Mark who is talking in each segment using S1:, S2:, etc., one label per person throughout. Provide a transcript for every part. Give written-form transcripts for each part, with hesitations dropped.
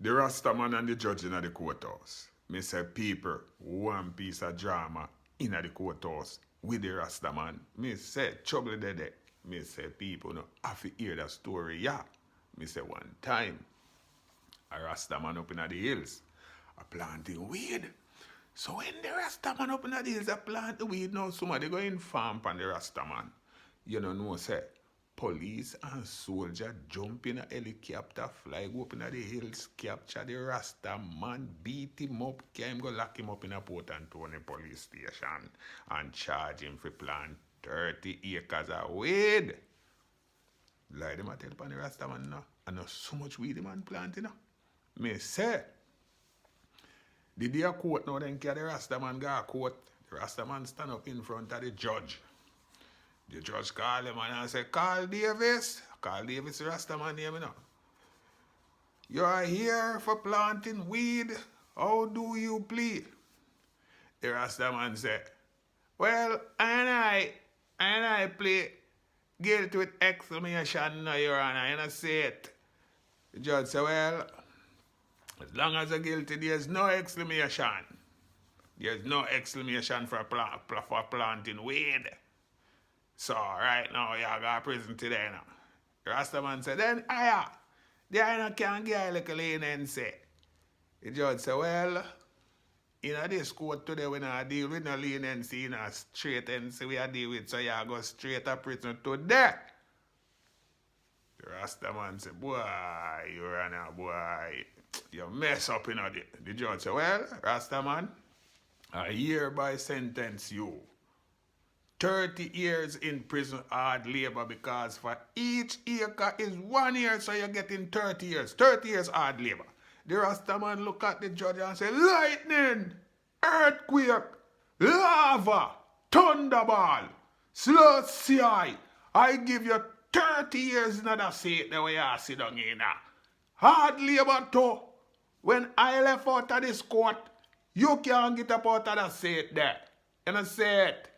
S1: The Rasta man and the judge in the courthouse. Me say people, one piece of drama in the courthouse with the Rasta man. Me say trouble there. Me say people no have to hear that story. Yeah. Me say one time a Rasta man up in the hills a planting weed. So when the Rasta man up in the hills a plant the weed, now somebody go inform on the Rasta man. You know say police and soldier jump in a helicopter, fly go up in the hills, capture the Rasta man, beat him up, carry him go lock him up in a Port Antonio police station and charge him for plant 30 acres of weed. Like them a tell upon the Rasta man now. And know so much weed the man plant, you know. Me say, the day of court now, then carry the Rasta man go to court. The Rasta man stand up in front of the judge. The judge call him and say, Carl Davis. Carl Davis, the Rasta man name, you know. You are here for planting weed. How do you plead? The Rasta man say, well, and I plead guilty with exclamation, no, Your Honor. You know, say it. The judge say, well, as long as you're guilty, there's no exclamation. There's no exclamation for planting weed. So, right now, you go to prison today now. The Rasta man said, then, the I can't get a little leniency. The judge said, well, in this court today, we don't deal with no leniency, in a straight NC we deal with, so you go straight to prison today. The Rasta man said, boy, Your Honor, boy, you mess up, you know. The judge said, well, Rasta man, I hereby sentence you 30 years in prison hard labor, because for each acre is 1 year, so you're getting 30 years. 30 years hard labor. The Rasta man look at the judge and say, lightning, earthquake, lava, thunderball, slow sea. I give you 30 years in that seat the way you sit down in there. Hard labor too. When I left out of this court, you can't get up out of that seat there. And I said,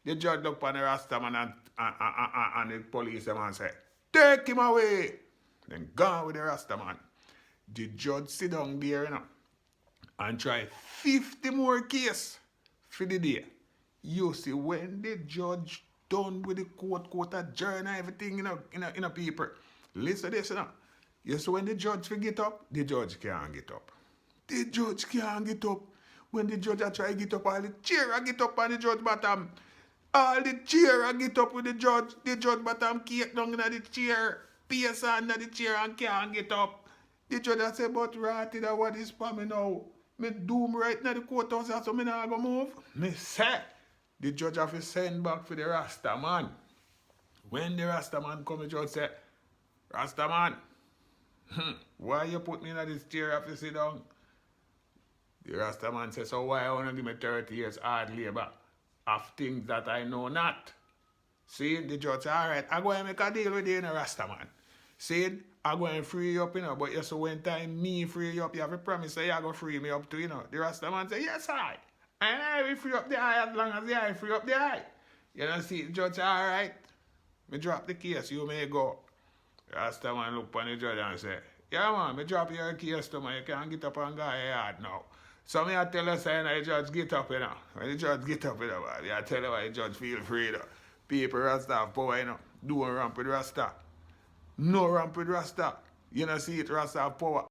S1: the judge looked on the Rasta man and the policeman said, take him away. Then gone with the Rasta man. The judge sit down there, you know, and try 50 more cases for the day. You see, when the judge done with the court adjourn everything, in a paper. Listen to this, you know. You see, when the judge get up, the judge can't get up. The judge can't get up. When the judge try to get up, all the chair get up on the judge bottom. All the chair get up with the judge bottom cake down in the chair, pierce under the chair and can't get up. The judge say, but ratty, that what is for me now? Me doom right now the courthouse, so me not go move. Me say, the judge have to send back for the Rasta man. When the Rasta man come, the judge say, Rasta man, why you put me in this chair have to sit down? The Rasta man say, so why I want to give me 30 years hard labor of things that I know not? See, the judge say, all right, I'm going to make a deal with you, Rasta man. See, I'm going to free you up, but you say when time me free you up, you have a promise that you're going to free me up too, The Rasta man say, yes, I. And I will free up the eye as long as the eye free up the eye. You know, see, the judge say, all right, me drop the case, you may go. The Rasta man look on the judge and say, yeah, man, me drop your case to me, you can't get up and go yard now. So me I tell you, saying the judge get up, When the judge get up, I tell you why the judge feel free, People Rasta have power, Do a ramp with Rasta. No ramp with Rasta. You know, see it, Rasta have power.